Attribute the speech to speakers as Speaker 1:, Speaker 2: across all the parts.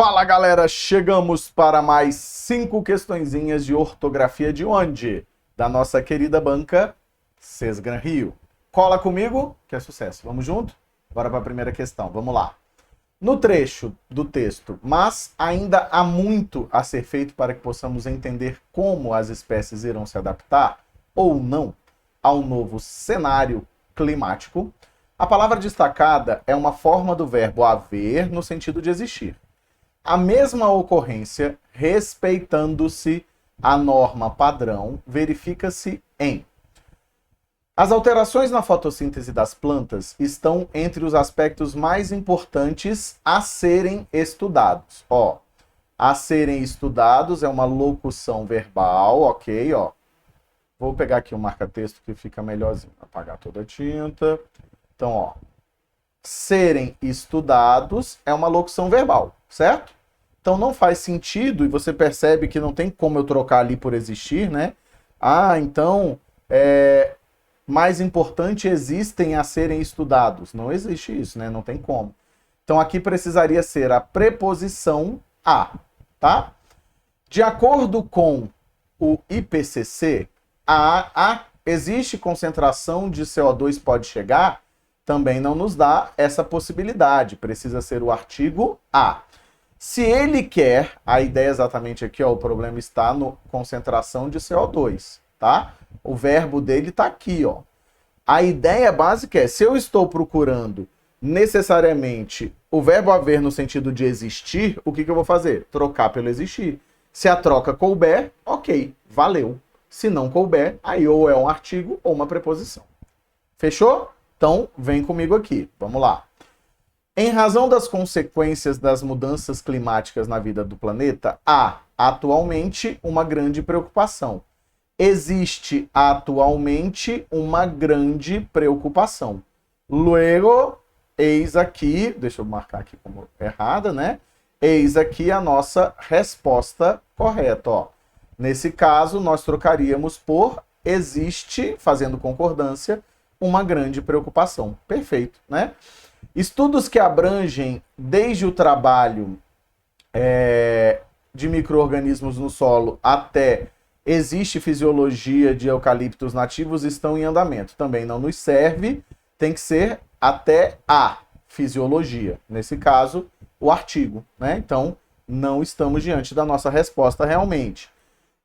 Speaker 1: Fala galera, chegamos para mais 5 questõezinhas de ortografia de onde? Da nossa querida banca Sesgran Rio. Cola comigo, que é sucesso. Vamos junto? Bora para a primeira questão, vamos lá. No trecho do texto, mas ainda há muito a ser feito para que possamos entender como as espécies irão se adaptar, ou não, ao novo cenário climático, a palavra destacada é uma forma do verbo haver no sentido de existir. A mesma ocorrência, respeitando-se a norma padrão, verifica-se em: as alterações na fotossíntese das plantas estão entre os aspectos mais importantes a serem estudados. A serem estudados é uma locução verbal, ok? Vou pegar aqui um marca-texto que fica melhorzinho. Apagar toda a tinta. Então, serem estudados é uma locução verbal, certo? Então não faz sentido, e você percebe que não tem como eu trocar ali por existir, né? Então, mais importante existem a serem estudados. Não existe isso, né? Não tem como. Então aqui precisaria ser a preposição a, tá? De acordo com o IPCC, existe concentração de CO2 pode chegar? Também não nos dá essa possibilidade. Precisa ser o artigo a. Se ele quer, a ideia exatamente aqui, o problema está no concentração de CO2, tá? O verbo dele está aqui, A ideia básica é, se eu estou procurando necessariamente o verbo haver no sentido de existir, o que eu vou fazer? Trocar pelo existir. Se a troca couber, ok, valeu. Se não couber, aí ou é um artigo ou uma preposição. Fechou? Então, vem comigo aqui. Vamos lá. Em razão das consequências das mudanças climáticas na vida do planeta, há atualmente uma grande preocupação. Existe atualmente uma grande preocupação. Luego, eis aqui, deixa eu marcar aqui como errada, né? Eis aqui a nossa resposta correta, Nesse caso, nós trocaríamos por existe, fazendo concordância, uma grande preocupação. Perfeito, né? Estudos que abrangem desde o trabalho de micro-organismos no solo até existe fisiologia de eucaliptos nativos estão em andamento. Também não nos serve, tem que ser até a fisiologia. Nesse caso, o artigo, né? Então, não estamos diante da nossa resposta realmente.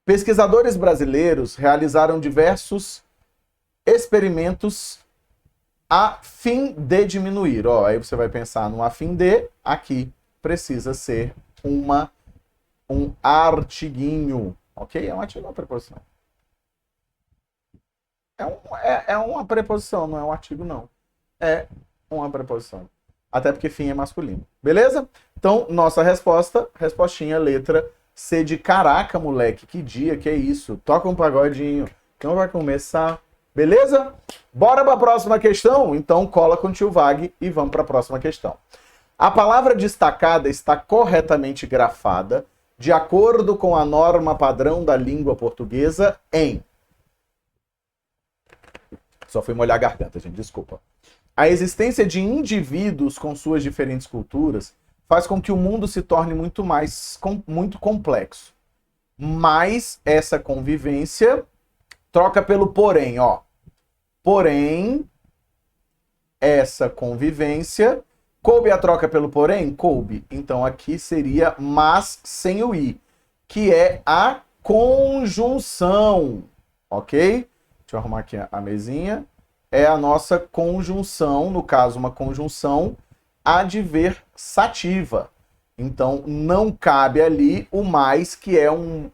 Speaker 1: Pesquisadores brasileiros realizaram diversos experimentos a fim de diminuir. Aí você vai pensar no a fim de, aqui precisa ser um artiguinho, ok? É um artigo ou uma preposição? É uma preposição, não é um artigo, não. É uma preposição. Até porque fim é masculino. Beleza? Então, nossa respostinha, letra C de caraca, moleque, que dia, que é isso? Toca um pagodinho. Então vai começar. Beleza? Bora para a próxima questão? Então cola com o tio Vag e vamos para a próxima questão. A palavra destacada está corretamente grafada de acordo com a norma padrão da língua portuguesa em... Só fui molhar a garganta, gente, desculpa. A existência de indivíduos com suas diferentes culturas faz com que o mundo se torne muito complexo. Mas essa convivência troca pelo porém, Porém, essa convivência... Coube a troca pelo porém? Coube. Então aqui seria mas sem o i, que é a conjunção, ok? Deixa eu arrumar aqui a mesinha. É a nossa conjunção, no caso uma conjunção adversativa. Então não cabe ali o mais, que é um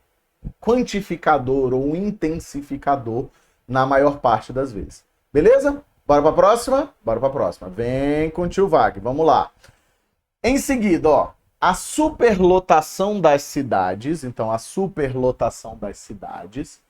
Speaker 1: quantificador ou um intensificador na maior parte das vezes. Beleza? Bora para a próxima? Bora para a próxima. Vem com o tio Vag, vamos lá. Em seguida, a superlotação das cidades, então a superlotação das cidades,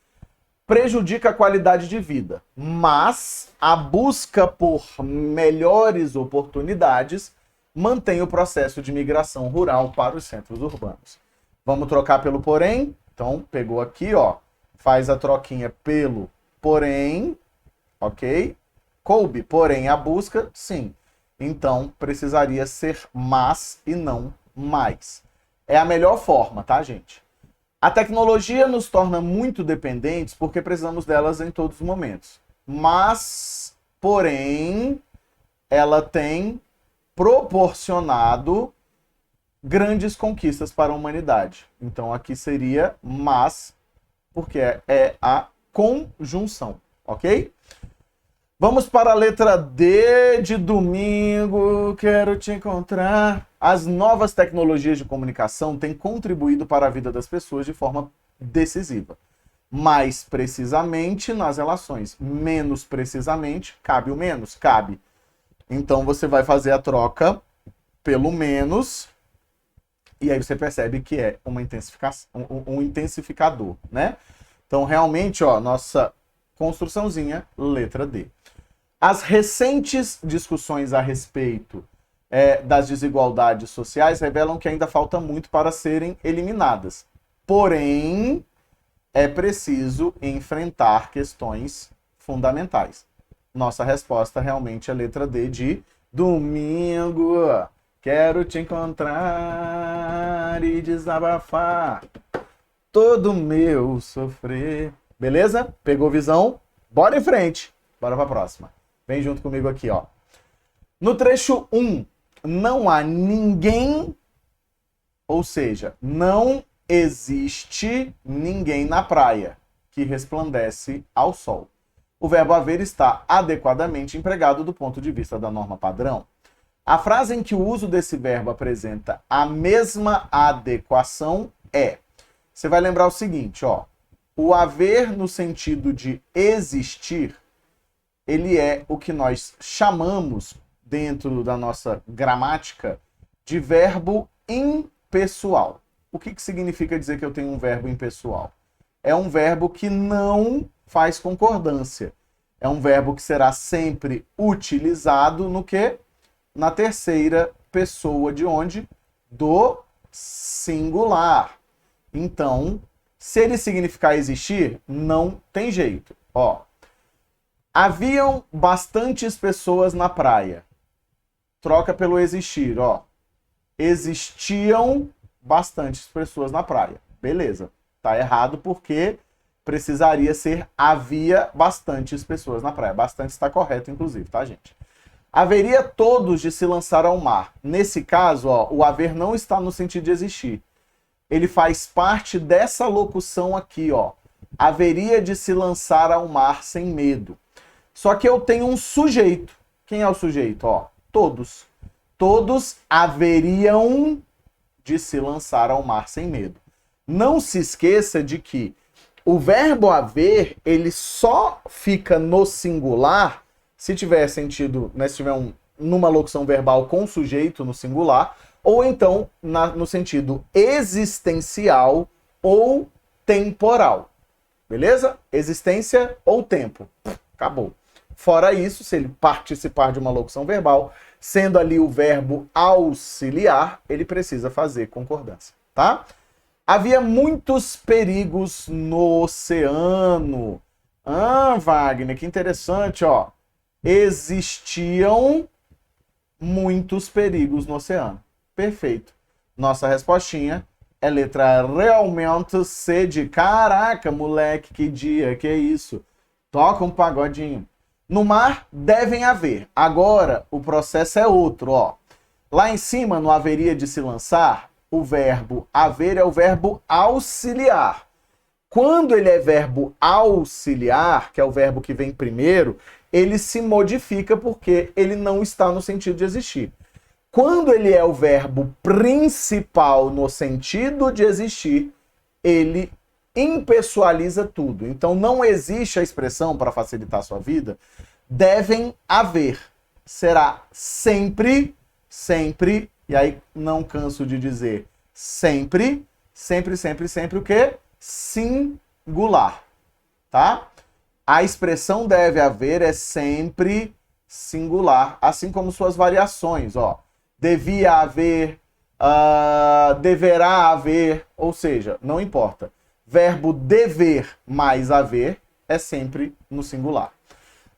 Speaker 1: prejudica a qualidade de vida, mas a busca por melhores oportunidades mantém o processo de migração rural para os centros urbanos. Vamos trocar pelo porém? Então, pegou aqui, faz a troquinha pelo porém, ok? Coube, porém, a busca, sim. Então, precisaria ser mas e não mais. É a melhor forma, tá, gente? A tecnologia nos torna muito dependentes porque precisamos delas em todos os momentos. Mas, porém, ela tem proporcionado grandes conquistas para a humanidade. Então aqui seria mas, porque é a conjunção, ok? Vamos para a letra D de domingo, quero te encontrar. As novas tecnologias de comunicação têm contribuído para a vida das pessoas de forma decisiva. Mais precisamente nas relações. Menos precisamente, cabe o menos? Cabe. Então você vai fazer a troca pelo menos, e aí você percebe que é uma intensificação, um intensificador, né? Então realmente, ó, nossa construçãozinha, letra D. As recentes discussões a respeito das desigualdades sociais revelam que ainda falta muito para serem eliminadas. Porém, é preciso enfrentar questões fundamentais. Nossa resposta realmente é a letra D de domingo. Quero te encontrar e desabafar todo meu sofrer. Beleza? Pegou visão? Bora em frente. Bora para a próxima. Vem junto comigo aqui, ó. No trecho 1, não há ninguém, ou seja, não existe ninguém na praia que resplandece ao sol. O verbo haver está adequadamente empregado do ponto de vista da norma padrão. A frase em que o uso desse verbo apresenta a mesma adequação é... Você vai lembrar o seguinte, ó. O haver no sentido de existir, ele é o que nós chamamos, dentro da nossa gramática, de verbo impessoal. O que significa dizer que eu tenho um verbo impessoal? É um verbo que não faz concordância. É um verbo que será sempre utilizado no quê? Na terceira pessoa de onde? Do singular. Então, se ele significar existir, não tem jeito. Ó, haviam bastantes pessoas na praia. Troca pelo existir, ó. Existiam bastantes pessoas na praia. Beleza. Tá errado porque precisaria ser havia bastantes pessoas na praia. Bastante está correto, inclusive, tá, gente? Haveria todos de se lançar ao mar. Nesse caso, ó, o haver não está no sentido de existir. Ele faz parte dessa locução aqui, ó. Haveria de se lançar ao mar sem medo. Só que eu tenho um sujeito. Quem é o sujeito? Ó, todos. Todos haveriam de se lançar ao mar sem medo. Não se esqueça de que o verbo haver, ele só fica no singular se tiver sentido, né, se tiver numa locução verbal com sujeito no singular, ou então no sentido existencial ou temporal. Beleza? Existência ou tempo. Acabou. Fora isso, se ele participar de uma locução verbal, sendo ali o verbo auxiliar, ele precisa fazer concordância, tá? Havia muitos perigos no oceano. Ah, Wagner, que interessante, ó. Existiam muitos perigos no oceano. Perfeito. Nossa respostinha é letra realmente C de caraca, moleque, que dia, que isso? Toca um pagodinho. No mar devem haver. Agora o processo é outro, ó. Lá em cima, no haveria de se lançar, o verbo haver é o verbo auxiliar. Quando ele é verbo auxiliar, que é o verbo que vem primeiro, ele se modifica porque ele não está no sentido de existir. Quando ele é o verbo principal no sentido de existir, ele impessoaliza tudo. Então não existe a expressão, para facilitar a sua vida, devem haver. Será sempre, sempre, e aí não canso de dizer sempre, sempre, sempre, sempre o quê? Singular, tá? A expressão deve haver é sempre singular, assim como suas variações, ó. Devia haver, deverá haver, ou seja, não importa. Verbo dever mais haver é sempre no singular.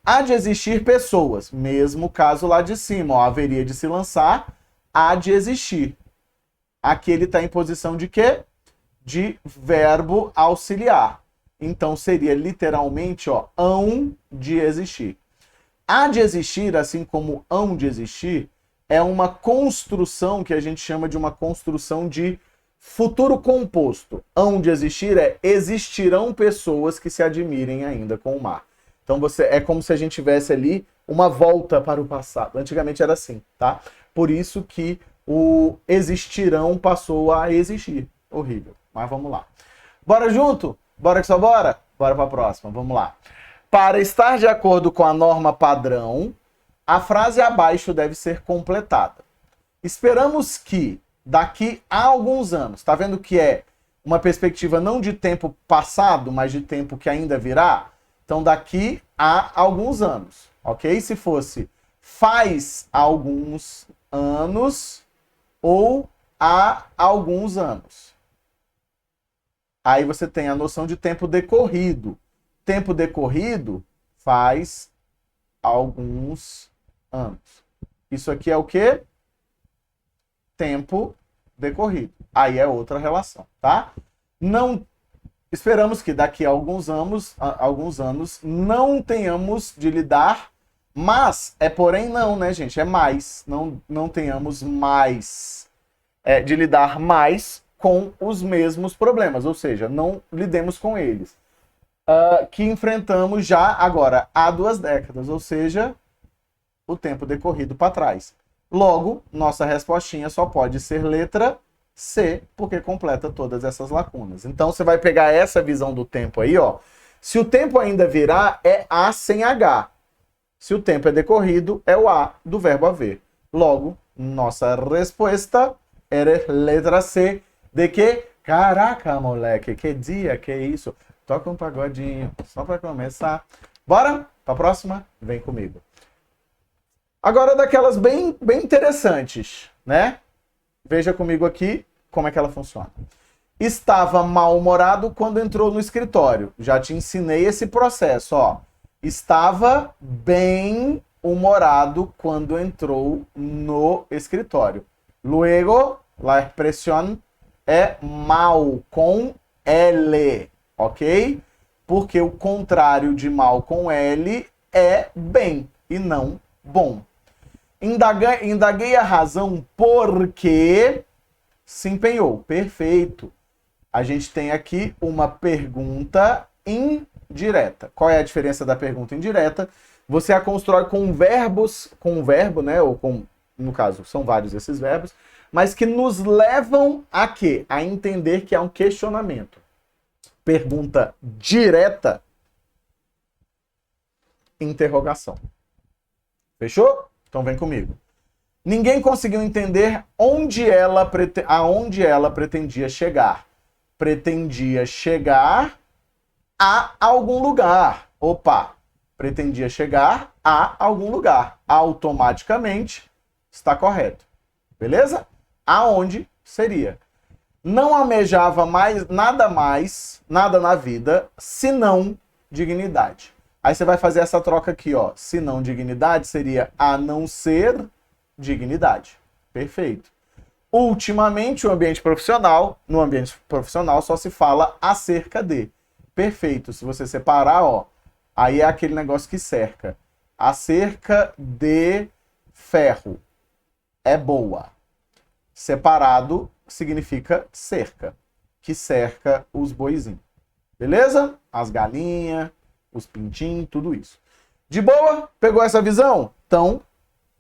Speaker 1: Há de existir pessoas, mesmo caso lá de cima, ó, haveria de se lançar, há de existir. Aqui ele está em posição de quê? De verbo auxiliar. Então seria literalmente, ó, hão de existir. Há de existir, assim como hão de existir, é uma construção que a gente chama de uma construção de futuro composto. Hão de existir é existirão pessoas que se admirem ainda com o mar. Então é como se a gente tivesse ali uma volta para o passado. Antigamente era assim, tá? Por isso que o existirão passou a existir. Horrível. Mas vamos lá. Bora junto? Bora que só bora? Bora para a próxima. Vamos lá. Para estar de acordo com a norma padrão, a frase abaixo deve ser completada. Esperamos que daqui a alguns anos, tá vendo que é uma perspectiva não de tempo passado, mas de tempo que ainda virá? Então daqui a alguns anos, ok? Se fosse faz alguns anos ou há alguns anos. Aí você tem a noção de tempo decorrido. Tempo decorrido faz alguns anos. Isso aqui é o quê? Tempo decorrido. Aí é outra relação, tá? Não esperamos que daqui a alguns anos não tenhamos de lidar, mas é porém não, né, gente? É mais. Não tenhamos mais de lidar mais com os mesmos problemas, ou seja, não lidemos com eles. Que enfrentamos já agora há 2 décadas, ou seja, o tempo decorrido para trás. Logo, nossa respostinha só pode ser letra C, porque completa todas essas lacunas. Então, você vai pegar essa visão do tempo aí, ó. Se o tempo ainda virá, é A sem H. Se o tempo é decorrido, é o A do verbo haver. Logo, nossa resposta era letra C. De que? Caraca, moleque, que dia, que isso? Toca um pagodinho, só para começar. Bora? Pra próxima? Vem comigo. Agora daquelas bem interessantes, né? Veja comigo aqui como é que ela funciona. Estava mal-humorado quando entrou no escritório. Já te ensinei esse processo, ó. Estava bem-humorado quando entrou no escritório. Luego, la expresión é mal com L, ok? Porque o contrário de mal com L é bem e não bom. Indaguei a razão porque se empenhou. Perfeito. A gente tem aqui uma pergunta indireta. Qual é a diferença da pergunta indireta? Você a constrói com verbos, com um verbo, né? Ou com, no caso, são vários esses verbos, mas que nos levam a quê? A entender que há um questionamento. Pergunta direta, interrogação. Fechou? Então vem comigo. Ninguém conseguiu entender aonde ela pretendia chegar. Pretendia chegar a algum lugar. Opa! Pretendia chegar a algum lugar. Automaticamente está correto. Beleza? Aonde seria? Não almejava nada na vida, senão dignidade. Aí você vai fazer essa troca aqui, ó. Se não dignidade, seria a não ser dignidade. Perfeito. Ultimamente, no ambiente profissional só se fala acerca de. Perfeito. Se você separar, ó, aí é aquele negócio que cerca. Acerca de ferro. É boa. Separado significa cerca. Que cerca os boizinhos. Beleza? As galinhas, os pintinhos, tudo isso. De boa? Pegou essa visão? Então,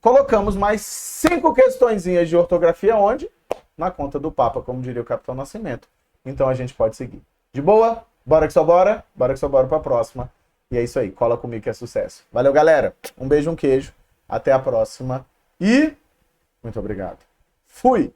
Speaker 1: colocamos mais 5 questõezinhas de ortografia onde? Na conta do Papa, como diria o Capitão Nascimento. Então a gente pode seguir. De boa? Bora que só bora? Bora que só bora pra próxima. E é isso aí. Cola comigo que é sucesso. Valeu, galera. Um beijo, um queijo. Até a próxima. E muito obrigado. Fui!